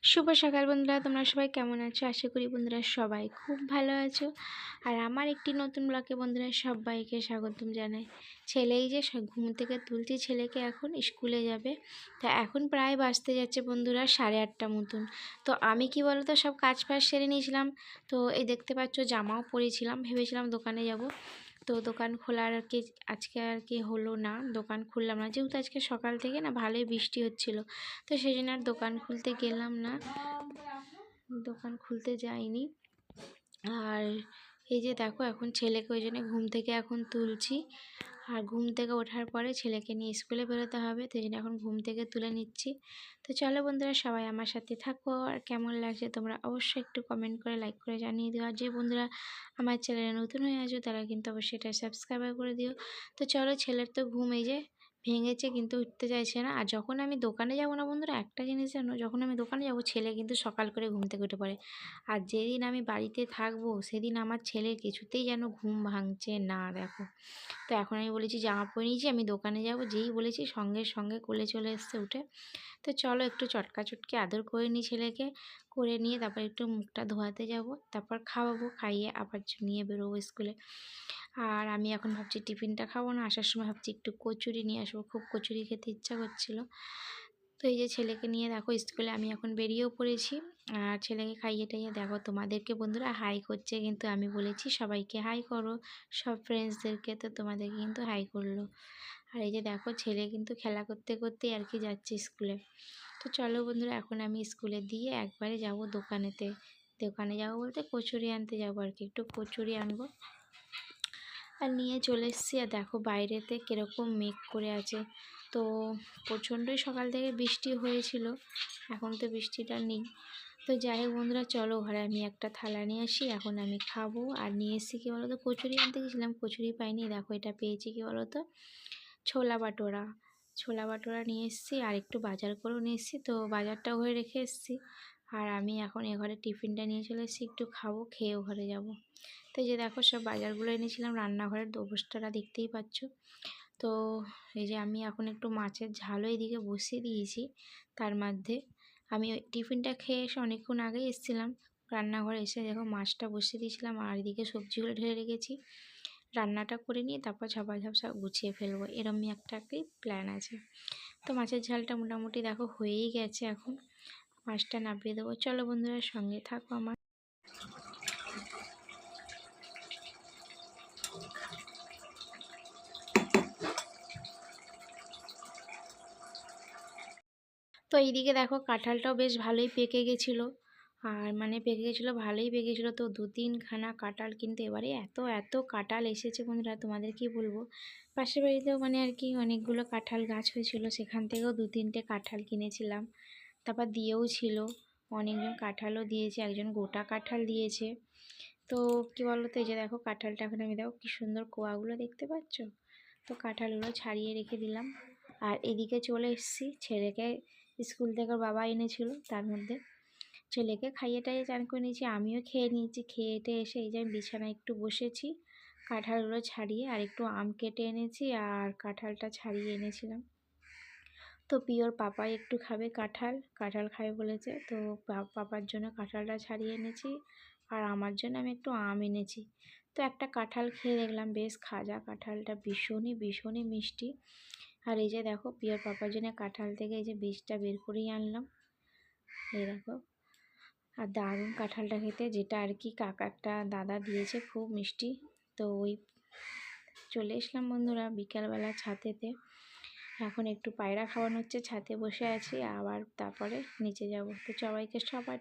শুভ সকাল বন্ধুরা, তোমরা সবাই কেমন আছো? আশা করি বন্ধুরা সবাই খুব ভালো আছো। আর আমার একটি নতুন ব্লগে বন্ধুরা সবাইকে স্বাগতম জানাই। ছেলেই যে ঘুম থেকে তুলছি, ছেলেকে এখন স্কুলে যাবে। তা এখন প্রায় বাজতে যাচ্ছে বন্ধুরা 8:30 মতন। তো আমি কি বলো তো, সব কাজ ফাজ সেরে নিয়েছিলাম। তো এই দেখতে পাচ্ছ জামাও পরেছিলাম, ভেবেছিলাম দোকানে যাব। তো দোকান খোলার আজকে হলো না, দোকান খুললাম না, যেহেতু আজকে সকাল থেকে না ভালোই বৃষ্টি হচ্ছিল। তো সেই জন্য আর দোকান খুলতে গেলাম না, দোকান খুলতে যাইনি। আর এই যে দেখো এখন ছেলেকে ওই জন্য ঘুম থেকে এখন তুলছি। আর ঘুম থেকে ওঠার পরে ছেলেকে নিয়ে স্কুলে বেরোতে হবে, তো এই জন্য এখন ঘুম থেকে তুলে নিচ্ছি। তো চলো বন্ধুরা, সবাই আমার সাথে থাকো। আর কেমন লাগছে তোমরা অবশ্যই একটু কমেন্ট করে লাইক করে জানিয়ে দিও। আর যে বন্ধুরা আমার চ্যানেলে নতুন হয়ে আছো তারা কিন্তু অবশ্যই এটা সাবস্ক্রাইব করে দিও। তো চলো, ছেলের তো ঘুম এই যে ভেঙেছে, কিন্তু উঠতে চাইছে না। আর যখন আমি দোকানে যাব না বন্ধুরা, একটা জিনিস জানো, যখন আমি দোকানে যাব ছেলে কিন্তু সকাল করে ঘুম থেকে উঠে পড়ে। আর যেদিন আমি বাড়িতে থাকবো সেদিন আমার ছেলের কিছুতেই যেন ঘুম ভাঙছে না, দেখো। তো এখন আমি বলেছি জামা পরে নিয়েছি, আমি দোকানে যাব, যেই বলেছি সঙ্গে সঙ্গে কোলে চলে এসছে উঠে। তো চলো একটু চটকা চটকি আদর করে নিই ছেলেকে, করে নিয়ে তারপর একটু মুখটা ধোয়াতে যাব, তারপর খাওয়াবো, খাইয়ে আবার নিয়ে বেরোবো স্কুলে। আর আমি এখন ভাবছি টিফিনটা খাবো না, আসার সময় ভাবছি একটু কচুরি নিয়ে আসবো, খুব কচুরি খেতে ইচ্ছা করছিলো। তো এই যে ছেলেকে নিয়ে দেখো স্কুলে আমি এখন বেরিয়েও পড়েছি। আর ছেলেকে খাইয়ে টাইয়ে দেখো তোমাদেরকে বন্ধুরা হাই করছে, কিন্তু আমি বলেছি সবাইকে হাই করো, সব ফ্রেন্ডসদেরকে, তো তোমাদেরকে কিন্তু হাই করলো। আর এই যে দেখো ছেলে কিন্তু খেলা করতে করতে আর কি যাচ্ছে স্কুলে। তো চলো বন্ধুরা, এখন আমি স্কুলে দিয়ে একবারে যাব দোকানেতে। দোকানে যাবো বলতে কচুরি আনতে যাবো আর কি, একটু কচুরি আনবো। আর নিয়ে চলে এসেছি। আর দেখো বাইরেতে কীরকম মেঘ করে আছে। তো প্রচণ্ডই সকাল থেকে বৃষ্টি হয়েছিল, এখন তো বৃষ্টিটা নেই। তো যাই হোক বন্ধুরা, চলো ঘরে আমি একটা থালা নিয়ে আসি, এখন আমি খাবো। আর নিয়ে এসেছি কী বলো তো, কচুরি আনতে গেছিলাম, কচুরি পাইনি, দেখো এটা পেয়েছি কী বলো তো, ছোলা বাটোরা। ছোলা বাটোরা নিয়ে এসেছি, আর একটু বাজার করেও নিয়ে এসেছি, তো বাজারটাও হয়ে রেখে এসেছি। আর আমি এখন এ ঘরে টিফিনটা নিয়ে চলে এসেছি, একটু খাবো, খেয়েও ঘরে যাব। তো এই যে দেখো সব বাজারগুলো এনেছিলাম, রান্নাঘরের অবস্থাটা দেখতেই পাচ্ছ। তো এই যে আমি এখন একটু মাছের ঝালও এদিকে বসিয়ে দিয়েছি। তার মধ্যে আমি ওই টিফিনটা খেয়ে এসে অনেকক্ষণ আগেই এসেছিলাম, রান্নাঘরে এসে দেখো মাছটা বসিয়ে দিয়েছিলাম, আর এদিকে সবজিগুলো ঢেলে রেখেছি। রান্নাটা করে নিয়ে তারপর ঝাপাঝাপ সব গুছিয়ে ফেলবো, এরমই একটা প্ল্যান আছে। তো মাছের ঝালটা মোটামুটি দেখো হয়েই গেছে, এখন মাছটা নামিয়ে দেবো। চলো বন্ধুরা, সঙ্গে থাকো আমার। তো এইদিকে দেখো কাঁঠালটাও বেশ ভালোই পেকে গেছিলো। আর মানে পেকে গেছিলো, ভালোই পেকে গেছিলো। তো 2-3খানা কাঁঠাল, কিন্তু এবারে এত এত কাঁঠাল এসেছে বন্ধুরা, তোমাদের কি বলবো। পাশের বাড়িতেও মানে আর কি অনেকগুলো কাঁঠাল গাছ হয়েছিল, সেখান থেকেও 2-3টে কাঁঠাল কিনেছিলাম। তারপর দিয়েও ছিল, অনেকজন কাঁঠালও দিয়েছে, একজন গোটা কাঁঠাল দিয়েছে। তো কি বলো তো, এই যে দেখো কাঁঠালটা এখন আমি দেখো কি সুন্দর কোয়াগুলো দেখতে পাচ্ছ। তো কাঁঠালগুলো ছাড়িয়ে রেখে দিলাম। আর এদিকে চলে এসেছি, ছেলেকে স্কুল থেকে ওর বাবা এনেছিল, তার মধ্যে ছেলেকে খাইয়ে টাইয়ে চান করে নিয়েছি, আমিও খেয়ে নিয়েছি। খেয়েটে এসে এই যে আমি বিছানায় একটু বসেছি, কাঁঠালগুলো ছাড়িয়ে, আর একটু আম কেটে এনেছি, আর কাঁঠালটা ছাড়িয়ে এনেছিলাম। তো পিওর পাপাই একটু খাবে কাঁঠাল, কাঁঠাল খাবে বলেছে, তো পাপার জন্য কাঁঠালটা ছাড়িয়ে এনেছি। আর আমার জন্য আমি একটু আম এনেছি। তো একটা কাঁঠাল খেয়ে দেখলাম বেশ খাজা, কাঁঠালটা ভীষণই ভীষণই মিষ্টি। আর এই যে দেখো পিওর পাপার জন্য কাঁঠাল থেকে এই যে বীজটা বের করেই আনলাম, এই দেখো। আর দারুণ কাঁঠালটা খেতে, যেটা আর কি একটা দাদা দিয়েছে, খুব মিষ্টি। তো ওই চলে এসলাম বন্ধুরা বিকালবেলা ছাদেতে। এখন একটু পায়রা খাওয়ানো হচ্ছে, ছাদে বসে আছি, আবার তারপরে নিচে যাব। তো সবাইকে সবার